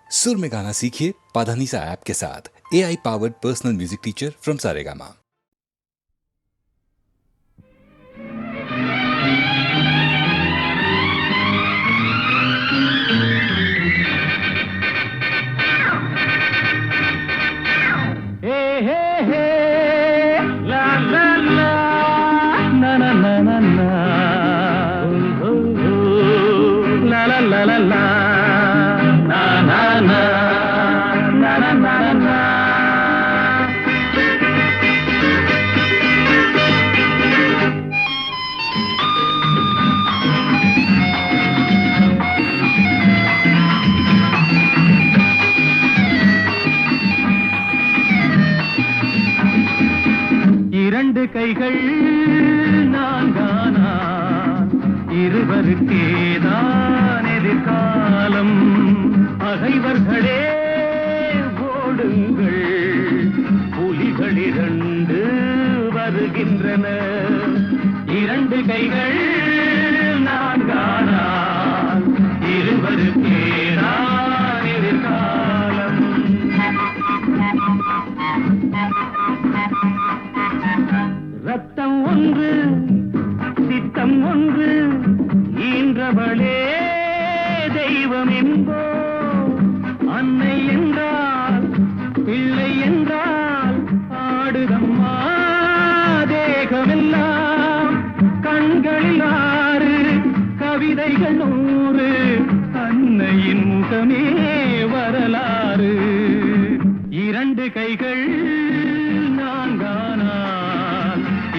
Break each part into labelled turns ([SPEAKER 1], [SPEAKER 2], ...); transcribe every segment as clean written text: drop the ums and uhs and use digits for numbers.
[SPEAKER 1] सुर में गाना सीखिए पाधानीसा ऐप के साथ। AI powered personal music teacher from Saregama.
[SPEAKER 2] இரண்டு கைகள் நான்கானா இருவருக்கேதான் எதிர்காலம். பகைவர்களே ஓடுங்கள், புலிகள் இரண்டு வருகின்றன. இரண்டு கைகள் நான்கானா இருவருக்கேதான் எதிர்காலம். ரத்தம் ஒன்று சித்தம் ஒன்று ஈன்றவளே தெய்வம் என்போ. அன்னை என்றால் பிள்ளை என்றால் ஆடுதம்மா தேகமெல்லாம். கண்களில் 6 கவிதைகள் 100 அன்னையின் முகமே வரலாறு. இரண்டு கைகள் நான்கானா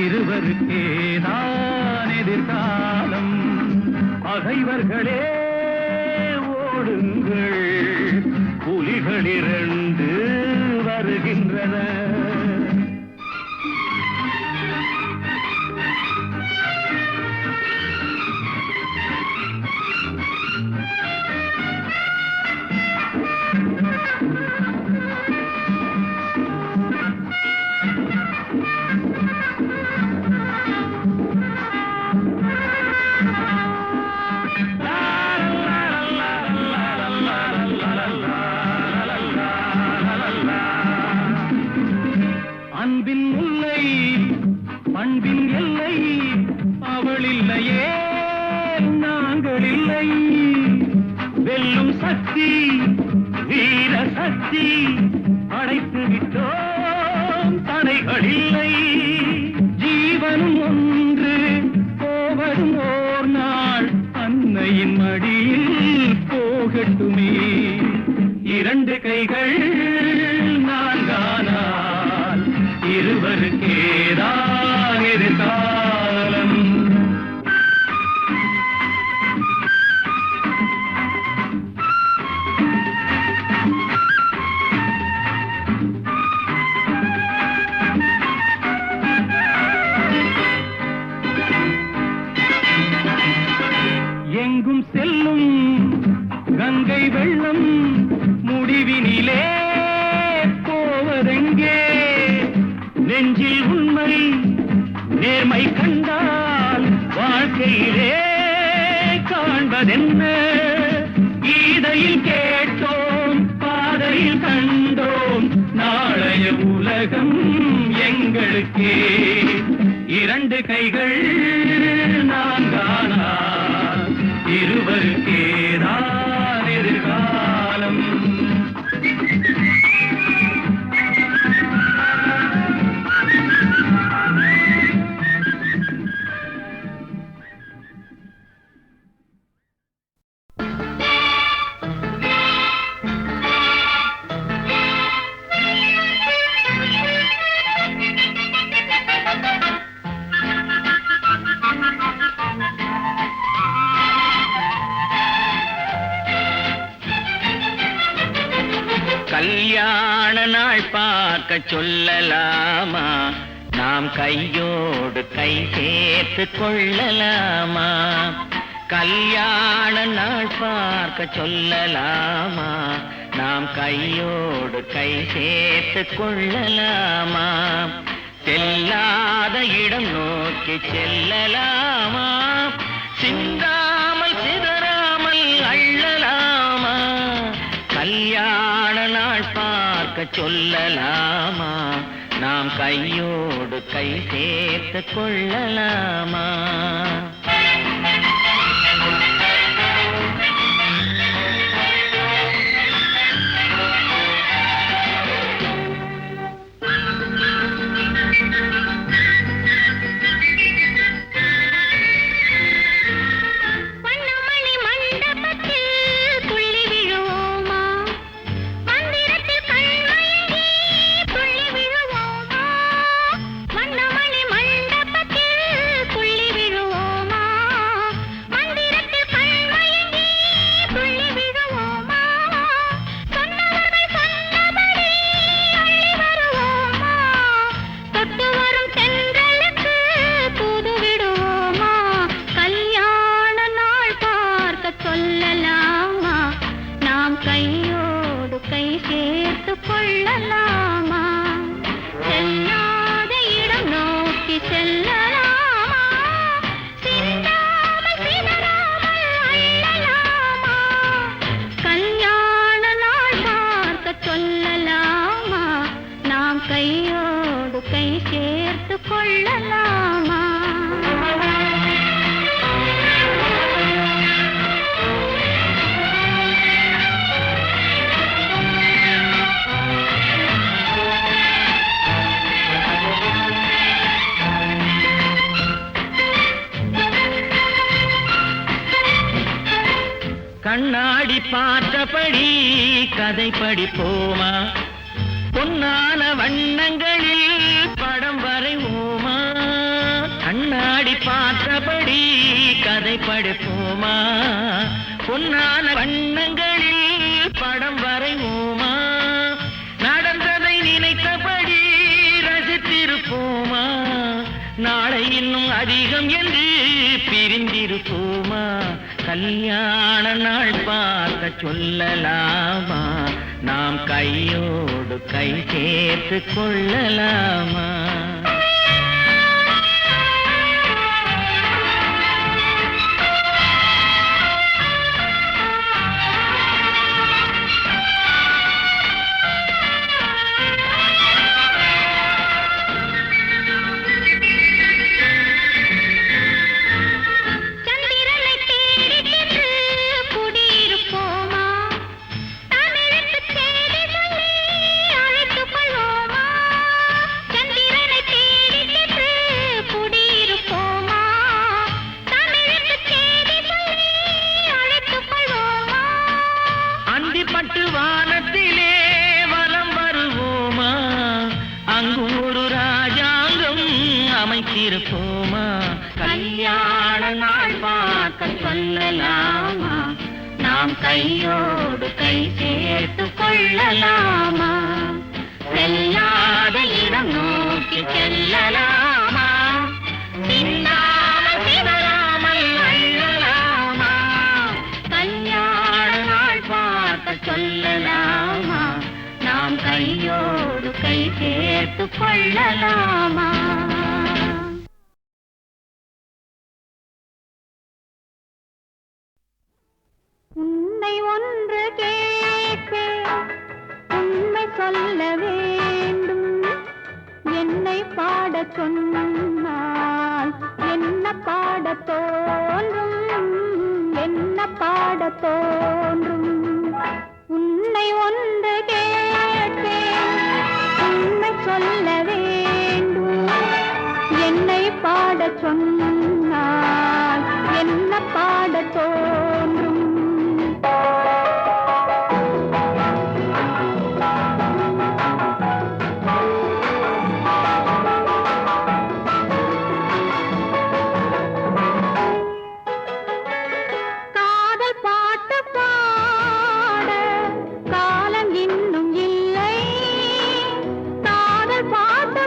[SPEAKER 2] இருவருக்கேதான் எதிர்காலம். பகைவர்களே ஓடுங்கள், புலிகள் இரண்டு வருகின்றன. அன்பின் முல்லை பண்பின் எல்லை அவள் இல்லையே நாங்கள் இல்லை. வெல்லும் சக்தி வீர சக்தி அடைத்து விட்டோம், தடைகள் இல்லை. ஜீவனும் ஒன்று போவதும் ஓர் நாள் அன்னையின் மடியில் போகட்டுமே. இரண்டு கைகள் நான்கானால் இருவருக்கேதான் எதிர்காலம். எங்கும் செல்லும் கங்கை வெள்ளம் முடிவினிலே போவதெங்கே. நெஞ்சில் உண்மை நேர்மை கண்டால் வாழ்க்கையிலே காண்பதென்ன. கீதையில் கேட்டோம் பாதையில் கண்டோம், நாளைய உலகம் எங்களுக்கே. இரண்டு கைகள் நான்கானா இருவருக்கேதான் எதிர்காலம். கல்யாண நாள் பார்க்க சொல்லலாமா, நாம் கையோடு கை சேர்த்து கொள்ளலாமா. கல்யாண நாள் பார்க்க சொல்லலாமா, நாம் கையோடு கை சேர்த்து கொள்ளலாமா. செல்லாத இடம் நோக்கி செல்லலாமா, சிந்தாமல் சிதறாமல் அள்ளலாமா. கல்யாண நாள் பார்க்க சொல்லலாமா, நாம் கையோடு கை சேர்த்து கொள்ளலாமா? கண்ணாடி பார்த்தபடி கதை படிப்போமா, பொன்னான வண்ணங்களில் படம் வரைவோமா? கண்ணாடி பார்த்தபடி கதை படிப்போமா, பொன்னான வண்ணங்களில் படம் வரைவோமா? நடந்ததை நினைத்தபடி ரசித்திருப்போமா, நாளை இன்னும் அதிகம் என்று பிரிந்திருப்போமா? கல்யாண நாள் பார்க்க சொல்லலாமா, நாம் கையோடு கை சேர்த்து கொள்ளலாமா? பட்டு வானத்திலே வலம் வருவோமா, அங்கு ஒரு ராஜாங்கம் அமைத்திருப்போமா? கல்யாண நாள் பார்க்க சொல்லலாமா, நாம் கையோடு கை சேர்த்து கொள்ளலாமா? செல்லாத இடம் நோக்கி செல்லலாமா, சிந்தாமல் சிதறாமல் அள்ளலாமா? கல்யாண நாள் பார்க்க சொல்லலாமா, நாம் கையோடு கை சேர்த்து கொள்ளலாமா?
[SPEAKER 3] உன்னை ஒன்று கேட்பேன், உண்மை சொல்ல வேண்டும். என்னை பாடச் சொன்னால் என்ன பாடத் தோன்றும், என்ன பாடத் தோன்றும்? உன்னை ஒன்று கேட்பேன், உண்மை சொல்ல வேண்டும். என்னை பாடச் சொன்னால் என்ன பாடத் தோன்றும்?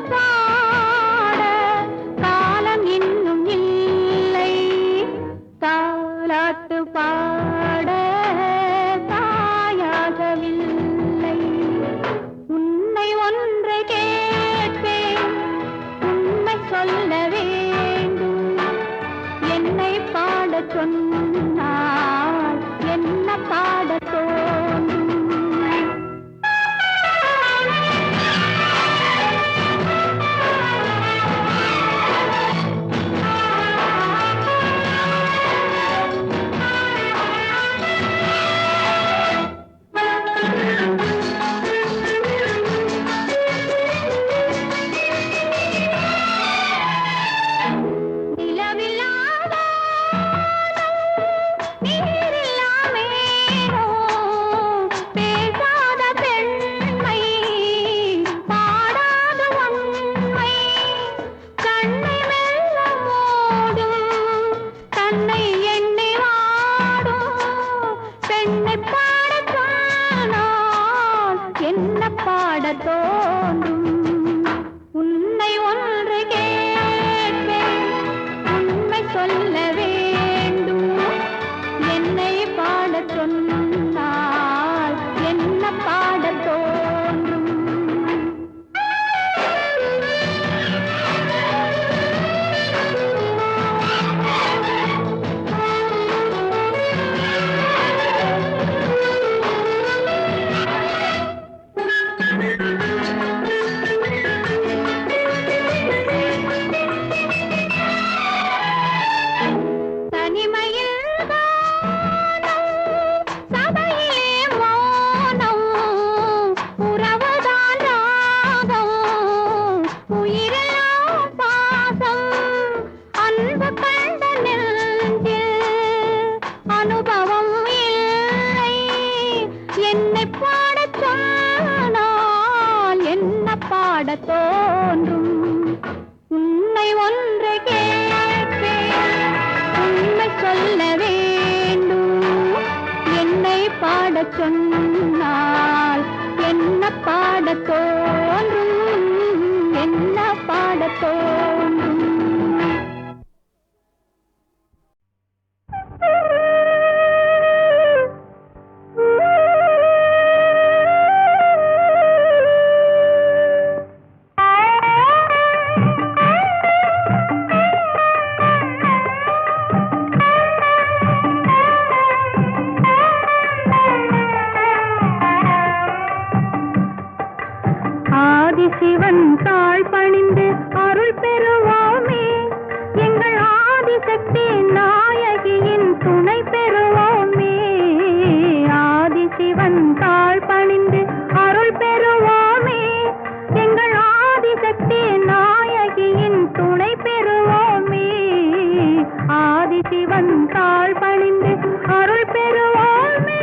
[SPEAKER 3] பாட காலம் இன்னும் தோன்றும். உன்னை ஒன்று கேட்பேன், உண்மை சொல்ல வேண்டும். என்னை பாடச் சொன்னால் என்ன பாடத் தோன்றும்? தோன்றும். உன்னை ஒன்று கேட்பேன், உண்மை சொல்ல வேண்டும். என்னை பாடச் சொன்னால் என்ன பாடத் தோன்றும்? என்ன பாடத் தோன்றும்? சிவன் தாழ் பணிந்து அருள் பெறுவோமே, எங்கள் ஆதிசக்தி நாயகியின் துணை பெறுவோமே. ஆதிசிவன் தாழ் பணிந்து அருள் பெறுவோமே, எங்கள் ஆதிசக்தி நாயகியின் துணை பெறுவோமே. ஆதிசிவன் தாழ் பணிந்து அருள் பெறுவோமே.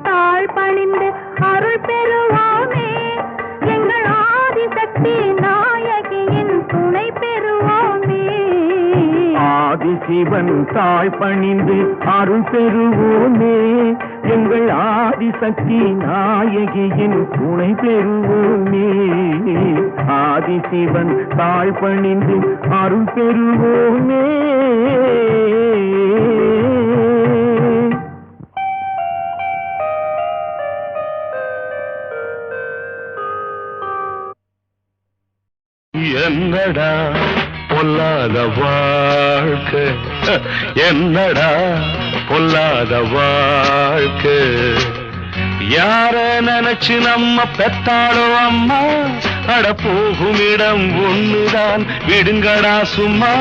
[SPEAKER 3] தாழ் பணிந்து அருள் பெறுவோமே, எங்கள் ஆதிசக்தி நாயகியின் துணை பெறுவோமே.
[SPEAKER 4] ஆதிசிவன் தாழ் பணிந்து அருள் பெறுவோமே, எங்கள் ஆதிசக்தி நாயகியின் துணை பெறுவோமே. ஆதிசிவன் தாழ் பணிந்து அருள் பெறுவோமே. என்னடா பொல்லாத வாழ்க்கை, என்னடா பொல்லாத வாழ்க்கை. யார நினைச்சு நம்ம பெத்தாளோ அம்மா, அட போகும் இடம் ஒண்ணுதான் விடுங்கடா சும்மா.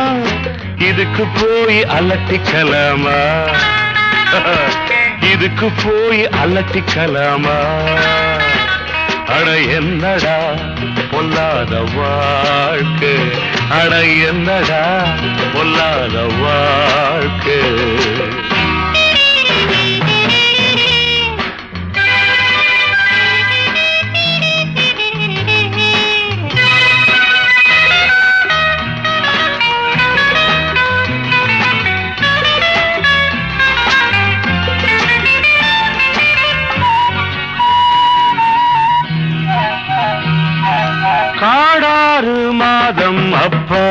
[SPEAKER 4] இதுக்கு போய் அலட்டிக்கலாமா, இதுக்கு போய் அலட்டிக்கலாமா. அட என்னடா பொல்லாத வாழ்க்கை, அட என்னடா பொல்லாத வாழ்க்கை. காடாறு மாதம் அப்பா,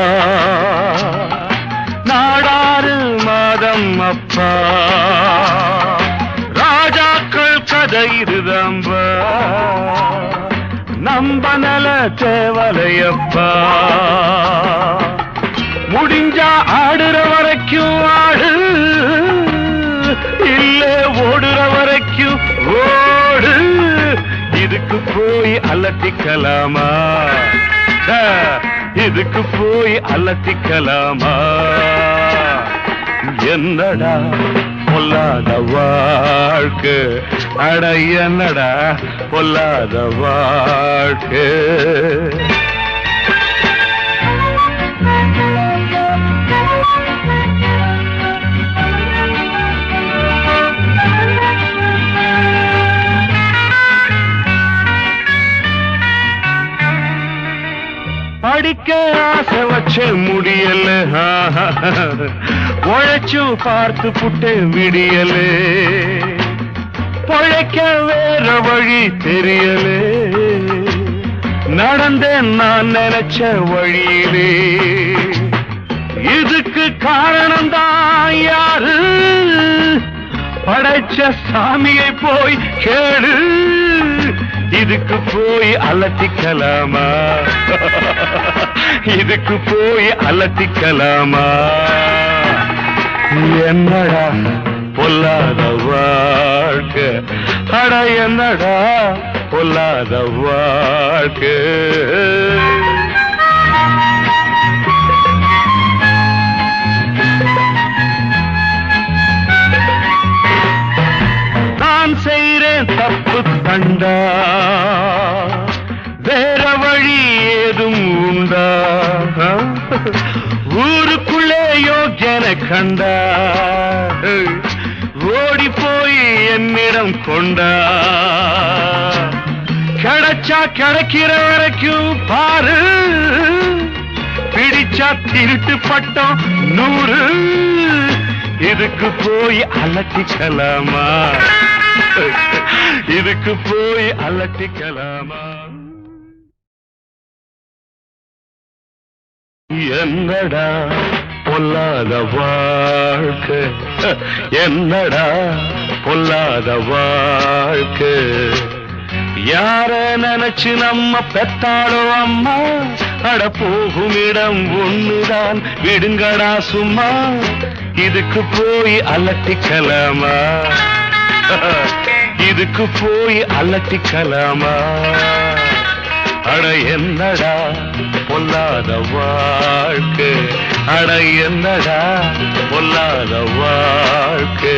[SPEAKER 4] நாடாறு மாதம் அப்பா, ராஜாக்கள் கதை இருதம்பா. நம்ப நல தேவலையப்பா முடிஞ்சா ஆடுற வரைக்கும் ஆடு இல்ல ஓடுற வரைக்கும் ஓடு இதுக்கு போய் அலட்டிக்கலாமா இதுக்கு போய் அலட்டிக்கலாமா என்னடா பொல்லாத வாழ்க்கை அட என்னடா பொல்லாத வாழ்க்கை படிக்க ஆசை வச்ச முடியல உழைச்சும் பார்த்து புட்டு விடியல பொழைக்க வேற வழி தெரியல நடந்தேன் நான் நினைச்ச வழியிலே இதுக்கு காரணம் தான் யாரு படைச்ச சாமியை போய் கேளு இதுக்கு போய் அலட்டிக்கலாமா இதுக்கு போய் அலட்டிக்கலாமா என்னடா பொல்லாத வாழ்க்கை அட என்னடா பொல்லாத வாழ்க்கை நான் செய்றேன் தப்பு கண்டா வேற வழி ஏதும் உண்டா ஊருக்குள்ளே யோக்கியன கண்டா ஓடி போய் என்னிடம் கொண்டா கிடைச்சா கிடைக்கிற வரைக்கும் பாரு பிடிச்சா திருட்டு பட்டம் 100 இதுக்கு போய் அலட்டிக்கலாமா இதுக்கு போய் அலட்டிக்கலாமா என்னடா பொல்லாத வாழ்க்கை என்னடா பொல்லாத வாழ்க்கை யார நினைச்சு நம்ம பெத்தாளோ அம்மா அட போகும் இடம் ஒண்ணுதான் விடுங்கடா சும்மா இதுக்கு போய் அலட்டிக்கலாமா இதுக்கு போய் அலட்டிக்கலாமா அட என்னடா பொல்லாத வாழ்க்கை அட என்னடா பொல்லாத வாழ்க்கை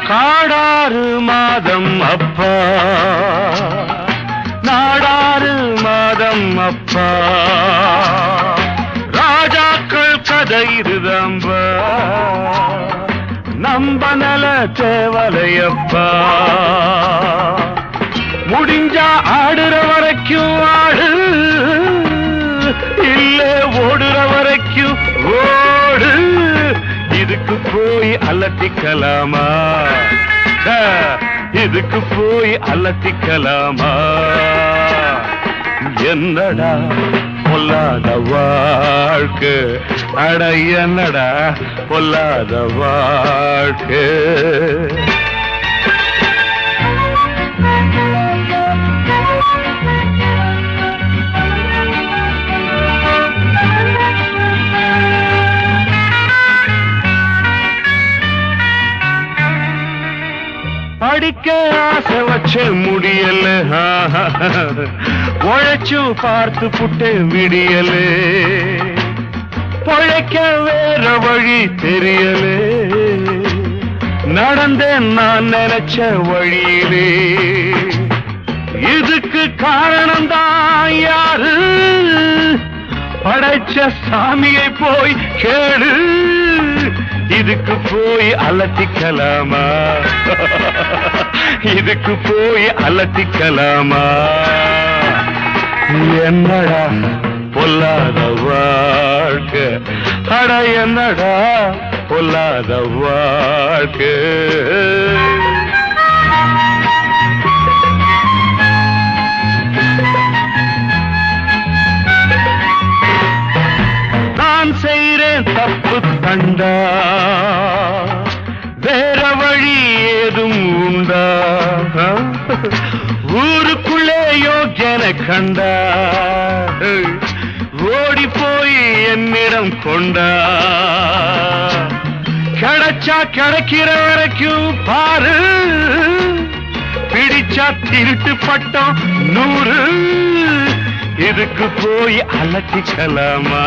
[SPEAKER 4] காடாறு மாதம் அப்பா நாடாறு மாதம் அப்பா ராஜாக்கள் கதை இருதம்பா நம்ப நல தேவலையப்பா முடிஞ்சா ஆடுற வரைக்கும் ஆடு இல்ல ஓடுற வரைக்கும் ஓடு இதுக்கு போய் அலட்டிக்கலாமா இதுக்கு போய் அலட்டிக்கலாமா என்னடா பொல்லாத வாழ்க்கை அட என்னடா பொல்லாத வாழ்க்கை படிக்க ஆசை வச்ச முடியல உழைச்சும் பார்த்து புட்டு விடியல பொழைக்க வேற வழி தெரியல நடந்தேன் நான் நினைச்ச வழியிலே இதுக்கு காரணம் தான் யாரு படைச்ச சாமியை போய் கேளு இதுக்கு போய் அலட்டிக்கலாமா இதுக்கு போய் அலட்டிக்கலாமா என்னடா பொல்லாத வாழ்க்கை அட என்னடா பொல்லாத வாழ்க்கை. நான் செய்றேன் தப்பு தண்டா, வேற வழி ஏதும் உண்டா? ஊருக்குள்ளே யோக்கியன கண்டா, ஓடி போய் என்னிடம் கொண்டா. கிடைச்சா கிடைக்கிற வரைக்கும் பாரு, பிடிச்சா திருட்டு பட்டம் 100. இதுக்கு போய் அலட்டிக்கலாமா?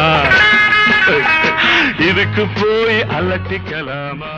[SPEAKER 4] இதுக்கு போய் அலட்டிக்கலாமா?